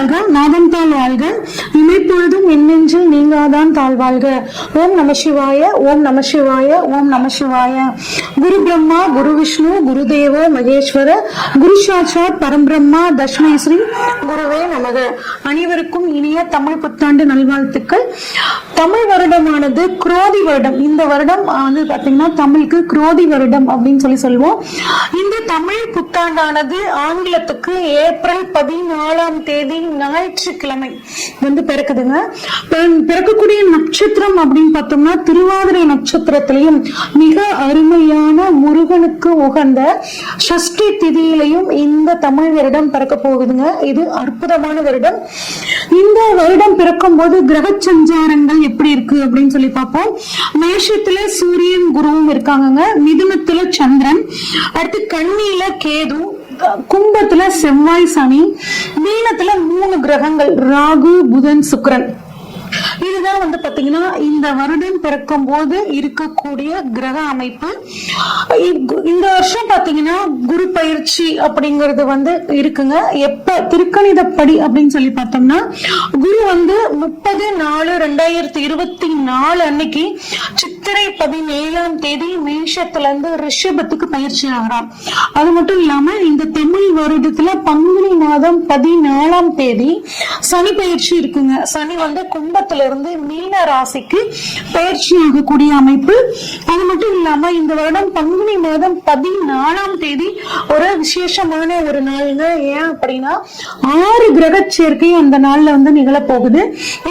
வாழ்க, நாதம் தாழ் வாழ்க, இமைப்பொழுதும் எண்ணெஞ்சில் நீங்காதான் தாழ் வாழ்க. ஓம் நம சிவாய, ஓம் நம சிவாய, ஓம் நம சிவாய. குரு பிரம்மா, குரு விஷ்ணு, குரு தேவோ மகேஸ்வர, குரு சாட்சாத் பரம்பிரம்மா, தஸ்மை ஸ்ரீ குருவே நமக. அனைவருக்கும் இனிய தமிழ் புத்தாண்டு நல்வாழ்த்துக்கள். தமிழ் வருடமானது குரோதி வருடம். இந்த வருடம் வந்து பாத்தீங்கன்னா தமிழுக்கு குரோதி வருடம் அப்படின்னு சொல்லுவோம். இந்த தமிழ் புத்தாண்டானது ஆங்கிலத்துக்கு ஏப்ரல் 14ஆம் தேதி ஞாயிற்றுக்கிழமை வந்து பிறக்குதுங்க. பிறக்கக்கூடிய நட்சத்திரம் அப்படின்னு பார்த்தோம்னா திருவாதிரை நட்சத்திரத்திலையும் மிக அருமையான முருகனுக்கு உகந்த சஷ்டி திதியிலையும் இந்த தமிழ் வருடம் பிறக்க போகுதுங்க. இது அற்புதமான வருடம். இந்த வருடம் பிறக்கும் போது கிரக சஞ்சாரங்கள் எப்படி இருக்கு அப்படின்னு சொல்லி பார்ப்போம். மேஷத்துல சூரியன் குருவும் இருக்காங்க, மிதுனத்துல சந்திரன், அடுத்து கன்னியில கேது, கும்பத்துல செவ்வாய் சனி, மீனத்துல 3 கிரகங்கள் ராகு புதன் சுக்கிரன். இதுதான் வந்து பாத்தீங்கன்னா இந்த வருடம் பிறக்கும் போது இருக்கக்கூடிய கிரக அமைப்பு. இந்த வருஷம் பாத்தீங்கன்னா குரு பயிற்சி அப்படிங்கிறது வந்து இருக்குங்க. எப்ப திருக்கணிதப்படி அப்படின்னு சொல்லி பார்த்தோம்னா குரு வந்து 30/4/2024 அன்னைக்கு சித்திரை 17ஆம் தேதி மேஷத்துல இருந்து ரிஷபத்துக்கு பயிற்சி ஆகிறார். அது மட்டும் இல்லாம இந்த தமிழ் வருடத்துல பங்குனி மாதம் 14ஆம் தேதி சனி பயிற்சி இருக்குங்க. சனி வந்து கும்பத்துல இருந்து மீன ராசிக்கு பயிற்சி ஆகக்கூடிய அமைப்பு. அது மட்டும் இல்லாம இந்த வருடம் பங்குனி மாதம் 14ஆம் தேதி ஒரு விசேஷமான ஒரு நாளுங்க. ஏன் அப்படின்னா 6 கிரக சேர்க்கை அந்த நாள்ல வந்து நிகழப்போகுது.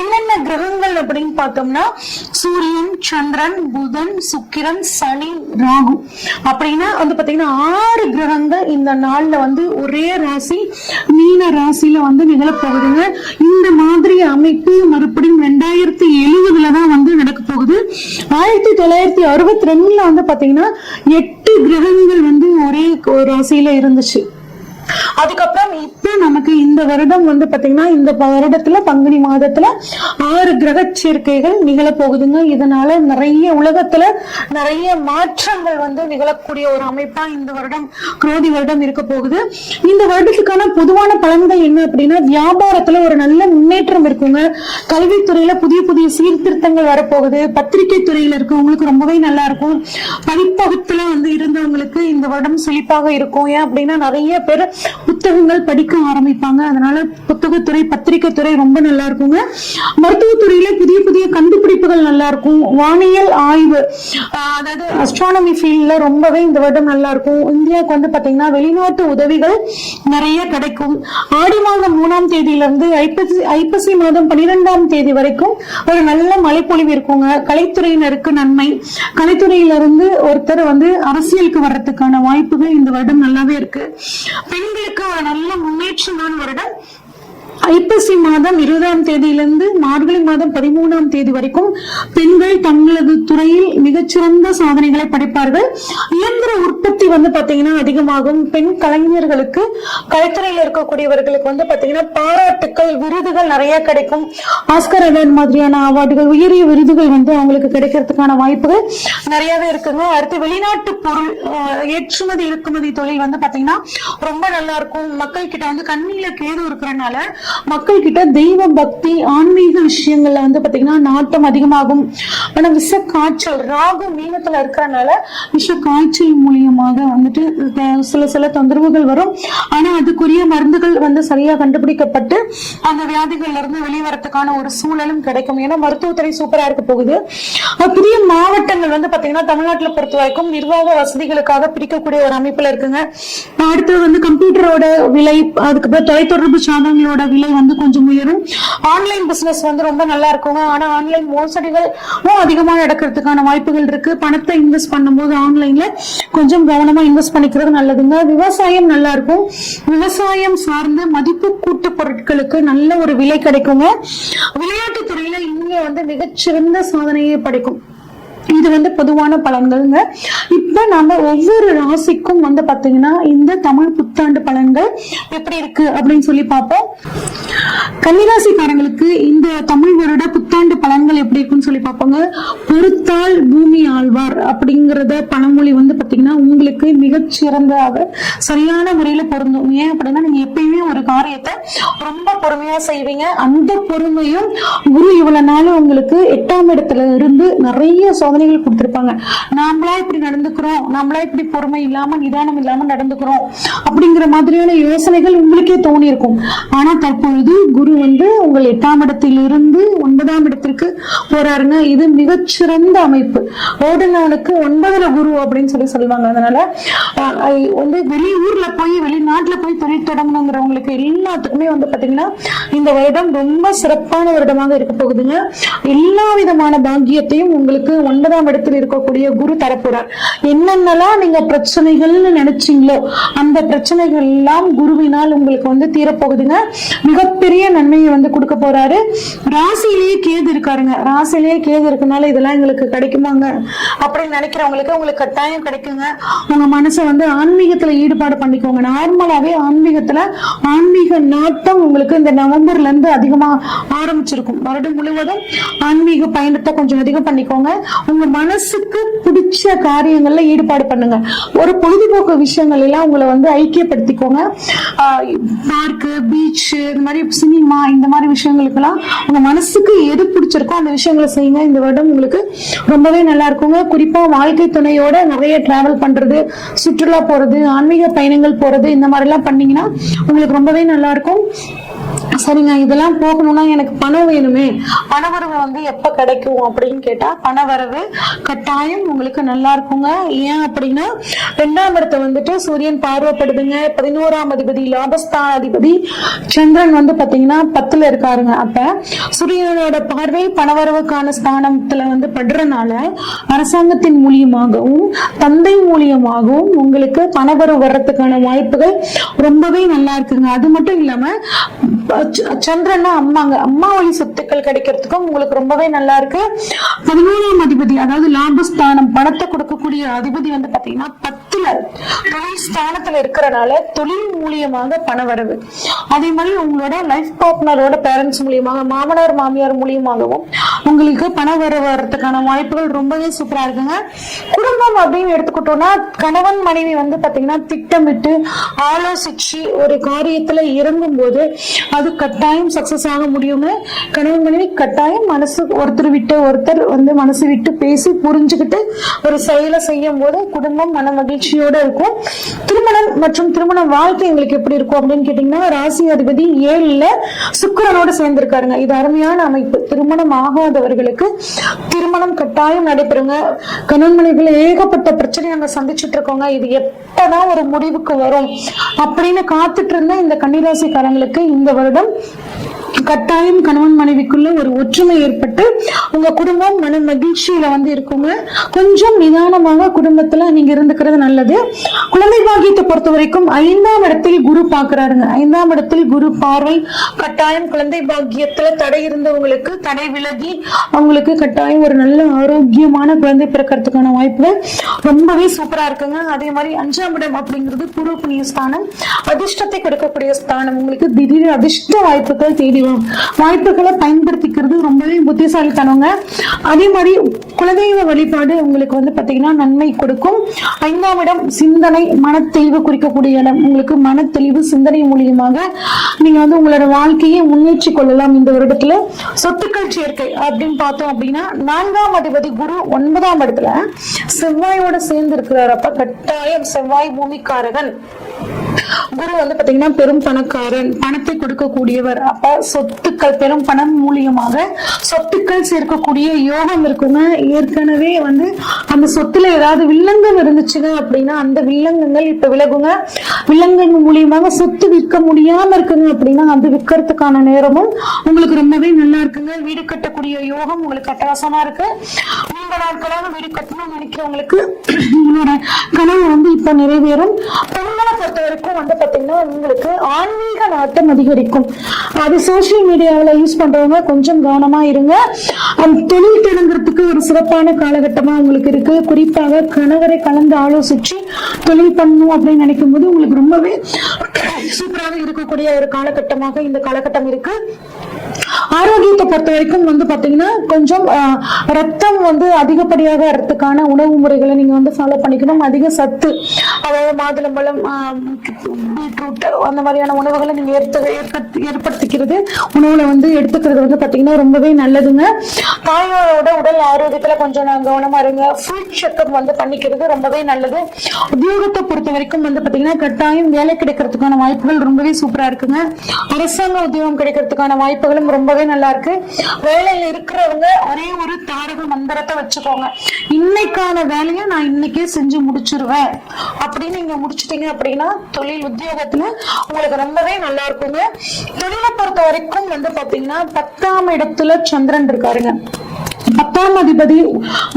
என்னென்ன கிரகங்கள் அப்படின்னு பார்த்தோம்னா சூரியன், சந்திரன், புதன், சுக்கிரன், சனி, ராகு அப்படின்னா வந்து பாத்தீங்கன்னா 6 கிரகங்கள் இந்த நாள்ல வந்து ஒரே ராசி மீன ராசியில வந்து நிகழப்போகுதுங்க. இந்த மாதிரி அமைப்பு மறுபடியும் 2070 தான் வந்து நடக்க போகுது. 1962 வந்து பாத்தீங்கன்னா 8 கிரகங்கள் வந்து ஒரே ராசியில இருந்துச்சு. அதுக்கப்புறம் இப்ப நமக்கு இந்த வருடம் வந்து பாத்தீங்கன்னா இந்த வருடத்துல பங்குனி மாதத்துல 6 கிரக சேர்க்கைகள் நிகழ போகுதுங்க. இதனால நிறைய உலகத்துல நிறைய மாற்றங்கள் வந்து நிகழக்கூடிய ஒரு அமைப்பா இந்த வருடம் குரோதி வருடம் இருக்க போகுது. இந்த வருடத்துக்கான பொதுவான பலன்கள் என்ன அப்படின்னா வியாபாரத்துல ஒரு நல்ல முன்னேற்றம் இருக்குங்க. கல்வித்துறையில புதிய புதிய சீர்திருத்தங்கள் வரப்போகுது. பத்திரிகை துறையில இருக்கவங்களுக்கு ரொம்பவே நல்லா இருக்கும். பதிப்பகத்துல வந்து இருந்தவங்களுக்கு இந்த வருடம் செழிப்பாக இருக்கும். ஏன் அப்படின்னா நிறைய பேர் புத்தகங்கள் படிக்க ஆரம்பிப்பாங்க. அதனால புத்தகத்துறை பத்திரிகை துறை ரொம்ப நல்லா இருக்குங்க. மருத்துவத்துறையில புதிய புதிய கண்டுபிடிப்புகள் நல்லா இருக்கும். வானியல் ஆய்வு அதாவது அஸ்ட்ரானமி ஃபீல்ட்ல ரொம்பவே இந்த வருடம் நல்லா இருக்கும். இந்தியாவுக்கு வந்து பாத்தீங்கன்னா வெளிநாட்டு உதவிகள் நிறைய கிடைக்கும். ஆடி மாதம் 3ஆம் தேதியிலிருந்து ஐப்பசி மாதம் 12ஆம் தேதி வரைக்கும் ஒரு நல்ல மழைப்பொழிவு இருக்குங்க. கலைத்துறையினருக்கு நன்மை. கலைத்துறையிலிருந்து ஒருத்தர் வந்து அரசியலுக்கு வர்றதுக்கான வாய்ப்புகள் இந்த வருடம் நல்லாவே இருக்கு. பெண்களுக்கு ஒரு நல்ல முன்னேற்றமான வருடம். ஐப்பசி மாதம் 20ஆம் தேதியிலிருந்து மார்கழி மாதம் 13ஆம் தேதி வரைக்கும் பெண்கள் தங்களது துறையில் மிகச்சிறந்த சாதனைகளை படைப்பார்கள். இயந்திர உற்பத்தி வந்து பாத்தீங்கன்னா அதிகமாகும். பெண் கலைஞர்களுக்கு கலைத்துறையில் இருக்கக்கூடியவர்களுக்கு வந்து பாத்தீங்கன்னா பாராட்டுக்கள் விருதுகள் நிறைய கிடைக்கும். ஆஸ்கர் அவார்டு மாதிரியான அவார்டுகள் உயரிய விருதுகள் வந்து அவங்களுக்கு கிடைக்கிறதுக்கான வாய்ப்புகள் நிறையவே இருக்குங்க. அடுத்து வெளிநாட்டு பொருள் ஏற்றுமதி இறக்குமதி தொழில் வந்து பாத்தீங்கன்னா ரொம்ப நல்லா இருக்கும். மக்கள் கிட்ட வந்து கண்ணில கேது இருக்கிறனால மக்கள் கிட்ட தெய்வ பக்தி ஆன்மீக விஷயங்கள்ல வந்து பாத்தீங்கன்னா நாட்டம் அதிகமாகும். ஆனா விஷ காய்ச்சல் ராகு மீனத்துல இருக்கிறனால விஷ காய்ச்சல் மூலியமாக வந்துட்டு சில தொந்தரவுகள் வரும். ஆனா அதுக்குரிய மருந்துகள் வந்து சரியா கண்டுபிடிக்கப்பட்டு அந்த வியாதிகள்ல இருந்து வெளிவரத்துக்கான ஒரு சூழலும் கிடைக்கும். ஏன்னா மருத்துவத்துறை சூப்பரா இருக்க போகுது. புதிய மாவட்டங்கள் வந்து பாத்தீங்கன்னா தமிழ்நாட்டுல பொறுத்த வரைக்கும் நிர்வாக வசதிகளுக்காக பிரிக்கக்கூடிய ஒரு அமைப்புல இருக்குங்க. அடுத்து வந்து கம்ப்யூட்டரோட விலை, அதுக்கப்புறம் தொலைத்தொடர்பு சாதனங்களோட விலை வந்து கொஞ்சம் உயரும். ஆன்லைன் பிசினஸ் வந்து ரொம்ப நல்லா இருக்குங்க. ஆனா ஆன்லைன் மோசடிகள் அதிகமா நடக்கிறதுக்கான வாய்ப்புகள் இருக்கு. பணத்தை இன்வெஸ்ட் பண்ணும்போது ஆன்லைன்ல கொஞ்சம் கவனமா இன்வெஸ்ட் பண்ணிக்கிறது நல்லதுங்க. விவசாயம் நல்லா இருக்கும். விவசாயம் சார்ந்த மதிப்பு கூட்டு பொருட்களுக்கு நல்ல ஒரு விலை கிடைக்குங்க. விளையாட்டு துறையில இங்க வந்து மிகச்சிறந்த சாதனையை படைக்கும். இது வந்து பொதுவான பலன்கள்ங்க. இப்ப நம்ம ஒவ்வொரு ராசிக்கும் வந்து பாத்தீங்கன்னா இந்த தமிழ் புத்தாண்டு பலன்கள் எப்படி இருக்கு அப்படின்னு சொல்லி பார்ப்போம். கன்னிராசிக்காரங்களுக்கு இந்த தமிழ் வருட புத்தாண்டு பலன்கள் எப்படி இருக்குன்னு சொல்லி பார்ப்போங்க. பொறுத்தால் பூமி ஆழ்வார் அப்படிங்கறத பழமொழி வந்து பாத்தீங்கன்னா உங்களுக்கு மிகச்சிறந்ததாக சரியான முறையில பொருந்தும். ஏன் அப்படின்னா நீங்க எப்பயுமே ஒரு காரியத்தை ரொம்ப பொறுமையா செய்வீங்க. அந்த பொறுமையும் குரு இவ்வளவு நாள் உங்களுக்கு 8ஆம் இடத்துல இருந்து நிறைய சோதனைகள் கொடுத்திருப்பாங்க. நாமளா இப்படி நடந்துக்கிறோம், நாமளா இப்படி பொறுமை இல்லாம நிதானம் இல்லாம நடந்துக்கிறோம் அப்படிங்கிற மாதிரியான யோசனைகள் உங்களுக்கே தோணி இருக்கும். ஆனா தற்பொழுது குரு வந்து உங்கள் 8ஆம் இடத்திலிருந்து 9ஆம் இடத்திற்கு போறாருங்க. இது மிகச்சிறந்த அமைப்பு. ஓடுநாளுக்கு 9ல குரு அப்படின்னு சொல்லுவாங்க. அதனால வந்து வெளியூர்ல போய் வெளிநாட்டுல போய் தொழில் தொடங்கணுங்கிறவங்களுக்கு எல்லாத்துக்குமே வந்து பாத்தீங்கன்னா இந்த வருடம் ரொம்ப சிறப்பான வருடமாக இருக்க போகுதுங்க. எல்லா விதமான பாக்கியத்தையும் உங்களுக்கு 9ஆம் இடத்தில் இருக்கக்கூடிய குரு தரப்போறார். என்னென்னலாம் நீங்க பிரச்சனைகள்னு நினைச்சீங்களோ அந்த பிரச்சனைகள் எல்லாம் குருவினால் உங்களுக்கு வந்து தீரப்போகுதுங்க. மிகப்பெரிய நன்மையை வந்து கொடுக்க போறாரு. ராசியிலேயே கேது இருக்காருங்க. ராசியிலேயே கேது இருக்கனால இதெல்லாம் எங்களுக்கு கிடைக்குமாங்க அப்படின்னு நினைக்கிறவங்களுக்கு உங்களுக்கு கட்டாயம் கிடைக்குங்க. உங்க மனசை வந்து ஆன்மீகத்துல ஈடுபாடு பண்ணிக்கோங்க. நார்மலாவே ஆன்மீக நாட்டம் உங்களுக்கு இந்த நவம்பர்ல இருந்து அதிகமா ஆரம்பிச்சிருக்கும். வருடம் முழுவதும் ஆன்மீக பயணத்தை கொஞ்சம் அதிகம் பண்ணிக்கோங்க. உங்க மனசுக்கு பிடிச்ச காரியங்கள்ல ஈடுபாடு பண்ணுங்க. ஒரு பொழுதுபோக்கு விஷயங்கள் எல்லாம் உங்களை வந்து ஐக்கியப்படுத்திக்கோங்க. பார்க்கு, பீச், இந்த மாதிரி சினிமா, இந்த மாதிரி விஷயங்களுக்கெல்லாம் உங்க மனசுக்கு எது பிடிச்சிருக்கோ அந்த விஷயங்களை செய்யுங்க. இந்த வருடம் உங்களுக்கு ரொம்பவே நல்லா இருக்குங்க. குறிப்பா வாழ்க்கை துணையோட நிறைய டிராவல் பண்றது, சுற்றுலா போறது, ஆன்மீக பயணங்கள் போறது, இந்த மாதிரி எல்லாம் பண்ணீங்கன்னா உங்களுக்கு ரொம்பவே நல்லா இருக்கும். சரிங்க, இதெல்லாம் போகணும்னா எனக்கு பணம் வேணுமே, பணவரவு வந்து எப்ப கிடைக்கும் அப்படின்னு கேட்டா பணவரவு கட்டாயம் உங்களுக்கு நல்லா இருக்குங்க. ஏன் அப்படின்னா 2ஆம் இடத்தை வந்துட்டு சூரியன் பார்வைப்படுதுங்க. 11ஆம் அதிபதி லாபஸ்தான அதிபதி சந்திரன் வந்து பாத்தீங்கன்னா 10ல இருக்காருங்க. அப்ப சூரியனோட பார்வை பணவரவுக்கான ஸ்தானத்துல வந்து படுறதுனால அரசாங்கத்தின் மூலியமாகவும் தந்தை மூலியமாகவும் உங்களுக்கு பணவரவு வர்றதுக்கான வாய்ப்புகள் ரொம்பவே நல்லா இருக்குங்க. அது மட்டும் இல்லாம சந்திரன் அம்மா வழி சொத்துக்கள் கிடைக்கிறதுக்கும் உங்களுக்கு ரொம்பவே நல்லா இருக்கு. 11ஆம் அதிபதி அதாவது லாபஸ்தானம் பணத்தை கொடுக்கக்கூடிய அதிபதி வந்து பாத்தீங்கன்னா 10ல தொழில் ஸ்தானத்துல இருக்கிறனால தொழில் மூலியமாக பண வரவு. அதே மாதிரி உங்களோட லைஃப் பார்ட்னரோட பேரண்ட்ஸ் மூலியமாக, மாமனார் மாமியார் மூலியமாகவும் உங்களுக்கு பண வரதுக்கான வாய்ப்புகள் ரொம்பவே சூப்பரா இருக்குங்க. குடும்பம் அப்படின்னு எடுத்துக்கிட்டோம்னா கணவன் மனைவி வந்து பாத்தீங்கன்னா திட்டமிட்டு ஆலோசிச்சு ஒரு காரியத்துல இறங்கும் போது அது கட்டாயம் சக்சஸ் ஆக முடியுங்க. கணவன் மனைவி கட்டாயம் மனசு ஒருத்தர் விட்டு ஒருத்தர் வந்து மனசு விட்டு பேசி புரிஞ்சுக்கிட்டு ஒரு செயலை செய்யும் போது குடும்பம் மன மகிழ்ச்சியோட இருக்கும். திருமணம் மற்றும் திருமண வாழ்க்கை எங்களுக்கு எப்படி இருக்கும் அப்படின்னு கேட்டீங்கன்னா ராசி அதிபதி 7ல சுக்கிரனோட சேர்ந்திருக்காருங்க. இது அருமையான அமைப்பு. திருமணம் ஆகாதவர்களுக்கு திருமணம் கட்டாயம் நடைபெறுங்க. கணவன் மனைவிகள் ஏகப்பட்ட பிரச்சனை நாங்க சந்திச்சுட்டு இருக்கோங்க. இது எப்பதான் ஒரு முடிவுக்கு வரும் அப்படின்னு காத்துட்டு இருந்த இந்த கன்னிராசிக்காரங்களுக்கு இந்த வருடம் கட்டாயம் கணவன் மனைவிக்குள்ள ஒரு ஒற்றுமை ஏற்பட்டு உங்க குடும்பம் மன மகிழ்ச்சியில வந்து இருக்குங்க. கொஞ்சம் நிதானமாக குடும்பத்துல நீங்க இருந்துக்கிறது நல்லது. குழந்தை பாக்கியத்தை பொறுத்த வரைக்கும் 5ஆம் இடத்தில் குரு பாக்குறாருங்க. 5ஆம் இடத்தில் குரு பார்வை கட்டாயம் குழந்தை பாக்கியத்துல தடை இருந்தவங்களுக்கு தடை விலகி அவங்களுக்கு கட்டாயம் ஒரு நல்ல ஆரோக்கியமான குழந்தை பிறக்கிறதுக்கான வாய்ப்பு ரொம்பவே சூப்பரா இருக்குங்க. அதே மாதிரி 5ஆம் இடம் அப்படிங்கிறது பூர்வ புண்ணிய ஸ்தானம், அதிர்ஷ்டத்தை கொடுக்கக்கூடிய ஸ்தானம். உங்களுக்கு திடீர் அதிர்ஷ்ட வாய்ப்புகள் தேடி வாய்ப்புகளை பயன்படுத்திக்கிறது ரொம்பவே புத்திசாலித்தனங்க. அதே மாதிரி குலதெய்வ வழிபாடு உங்களுக்கு வந்து பாத்தீங்கன்னா நன்மை கொடுக்கும். 5ஆம் இடம் சிந்தனை, மனத்தெளிவு குறிக்கக்கூடிய இடம். உங்களுக்கு மனத்தெளிவு சிந்தனை மூலியமாக நீங்க வந்து உங்களோட வாழ்க்கையை முன்னேற்றி கொள்ளலாம். இந்த வருடத்துல சொத்துக்கள் சேர்க்கை அப்படின்னு பார்த்தோம் அப்படின்னா 4ஆம் அதிபதி குரு 9ஆம் இடத்துல செவ்வாயோட சேர்ந்து இருக்கிறார். அப்ப கட்டாயம் செவ்வாய் பூமிக்காரகன். குரு வந்து பாத்தீங்கன்னா பெரும் பணக்காரன், பணத்தை கொடுக்கக்கூடியவர். அப்ப சொத்துக்கள் பெரும் பணம் மூலியமாக சொத்துக்கள் சேர்க்கக்கூடிய யோகம் இருக்குங்க. ஏற்கனவே வந்து அந்த சொத்துல ஏதாவது வில்லங்கம் இருந்துச்சுங்க அப்படின்னா அந்த வில்லங்கங்கள் இப்ப விலகுங்க. வில்லங்கங்கள் மூலியமாக சொத்து விற்க முடியாம இருக்குங்க அப்படின்னா அது விற்கிறதுக்கான நேரமும் உங்களுக்கு ரொம்பவே நல்லா இருக்குங்க. வீடு கட்டக்கூடிய யோகம் உங்களுக்கு அட்டகாசமா இருக்கு. நீண்ட நாட்களாக வீடு கட்டணும்னு நினைக்கிறவங்களுக்கு உங்களோட கனவு வந்து இப்ப இப்ப நிறைவேறும். பெண்களை பொறுத்த வரைக்கும் வந்து பாத்தீங்கன்னா உங்களுக்கு ஆன்மீக நாட்டம் அதிகரிக்கும். அது சோசியல் மீடியாவில யூஸ் பண்றவங்க கொஞ்சம் கவனமா இருங்க. தொழில் தொடங்குறதுக்கு ஒரு சிறப்பான காலகட்டமா உங்களுக்கு இருக்கு. குறிப்பாக கணவரை கலந்து ஆலோசிச்சு தொழில் பண்ணணும் அப்படின்னு நினைக்கும் போது உங்களுக்கு ரொம்பவே சூப்பராக இருக்கக்கூடிய ஒரு காலகட்டமாக இந்த காலகட்டம் இருக்கு. ஆரோக்கியத்தை பொறுத்த வரைக்கும் வந்து பாத்தீங்கன்னா கொஞ்சம் ரத்தம் வந்து அதிகப்படியாக வரதுக்கான உணவு முறைகளை நீங்க வந்து ஃபாலோ பண்ணிக்கணும். அதிக சத்து, அதாவது மாதுளம்பழம், பீட்ரூட் அந்த மாதிரியான உணவுகளை நீங்க ஏற்படுத்திக்கிறது, உணவுல வந்து எடுத்துக்கிறது வந்து பாத்தீங்கன்னா ரொம்பவே நல்லதுங்க. தாயோட உடல் ஆரோக்கியத்துல கொஞ்சம் கவனமா இருங்க. ஃபுல் செக்அப் வந்து பண்ணிக்கிறது ரொம்பவே நல்லது. உத்தியோகத்தை பொறுத்த வரைக்கும் வந்து பாத்தீங்கன்னா கட்டாயம் வேலை கிடைக்கிறதுக்கான வாய்ப்புகள் ரொம்பவே சூப்பரா இருக்குங்க. அரசாங்க உத்தியோகம் கிடைக்கிறதுக்கான வாய்ப்புகளும் ரொம்பவே நல்லா இருக்கு. வேலையில இருக்கிறவங்க ஒரே ஒரு தாரக மந்திரத்தை வச்சுக்கோங்க. இன்னைக்கான வேலையை நான் இன்னைக்கே செஞ்சு முடிச்சிருவேன் அப்படின்னு நீங்க முடிச்சிட்டீங்க அப்படின்னா தொழில் உத்தியோகத்துல உங்களுக்கு ரொம்பவே நல்லா இருக்குங்க. தொழிலை பொறுத்த வரைக்கும் வந்து பாத்தீங்கன்னா 10ஆம் இடத்துல சந்திரன் இருக்காருங்க. 10ஆம் அதிபதி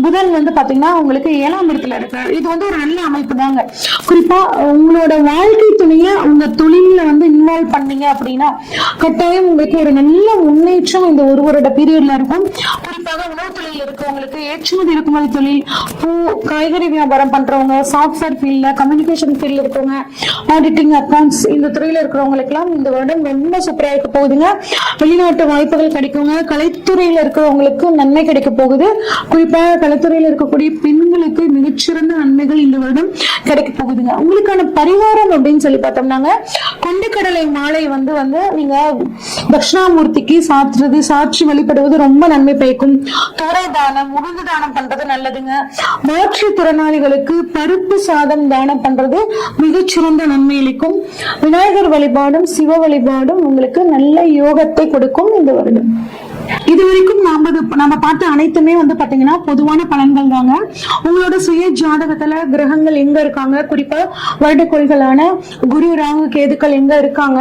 புதன் வந்து பாத்தீங்கன்னா உங்களுக்கு 7ஆம் இடத்துல இருக்காரு. இது வந்து ஒரு நல்ல அமைப்பு தாங்க. குறிப்பா உங்களோட வாழ்க்கை துணைய உங்க தொழில வந்து இன்வால்வ் பண்ணீங்க அப்படின்னா கட்டாயம் உங்களுக்கு ஒரு நல்ல முன்னேற்றம் இந்த ஒரு வருட பீரியட்ல இருக்கும். குறிப்பாக உணவு தொழில் இருக்கவங்களுக்கு, ஏற்றுமதி இறக்குமதி தொழில், பூ, காய்கறி வியாபாரம் பண்றவங்க, சாஃப்ட்வேர் ஃபீல்ட்ல, கம்யூனிகேஷன் ஃபீல்ட்ல இருக்கவங்க, ஆடிட்டிங், அக்கௌண்ட்ஸ் இந்த துறையில இருக்கிறவங்களுக்கு எல்லாம் இந்த வருடம் ரொம்ப சூப்பரா இருக்க போகுதுங்க. வெளிநாட்டு வாய்ப்புகள் கிடைக்குங்க. கலைத்துறையில இருக்கிறவங்களுக்கு நன்மை கிடைக்க போகுது. குறிப்பாக கலைத்துறையில் இருக்கக்கூடிய பெண்களுக்கு மிகச்சிறந்த நன்மைகள் இந்த வருடம் கிடைக்க போகுதுங்க. உங்களுக்கான பரிகாரம் அப்படின்னு சொல்லி பார்த்தோம்னாங்க, கொண்டைக்கடலை மாலை வந்து நீங்க தட்சிணாமூர்த்திக்கு சாட்சி வழிபடுவது ரொம்ப நன்மை பயக்கும். துறை தானம், உணவு தானம் பண்றது நல்லதுங்க. மாற்றுத்திறனாளிகளுக்கு பருப்பு சாதம் தானம் பண்றது மிகச்சிறந்த நன்மை அளிக்கும். விநாயகர் வழிபாடும் சிவ வழிபாடும் உங்களுக்கு நல்ல யோகத்தை கொடுக்கும் இந்த வருடம். இதுவரைக்கும் நாம பார்த்த அனைத்துமே வந்து பாத்தீங்கன்னா பொதுவான பலன்கள் தாங்க. உங்களோட சுய ஜாதகத்துல கிரகங்கள் எங்க இருக்காங்க, குறிப்பா வருடக்கோள்களான குரு, ராகு, கேதுக்கள் எங்க இருக்காங்க,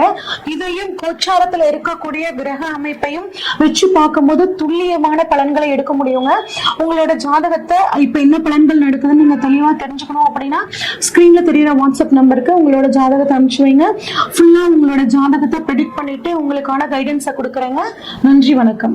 இதையும் கோச்சாரத்துல இருக்கக்கூடிய கிரக அமைப்பையும் வச்சு பார்க்கும்போது துல்லியமான பலன்களை எடுக்க முடியுங்க. உங்களோட ஜாதகத்தை இப்ப என்ன பலன்கள் நடக்குதுன்னு நீங்க தெளிவா தெரிஞ்சுக்கணும் அப்படின்னா ஸ்கிரீன்ல தெரியுற வாட்ஸ்அப் நம்பருக்கு உங்களோட ஜாதகத்தை அனுப்பிச்சு வைங்க. ஃபுல்லா உங்களோட ஜாதகத்தை ப்ரெடிக்ட் பண்ணிட்டு உங்களுக்கான கைடன்ஸை கொடுக்குறேங்க. நன்றி, வணக்கம்.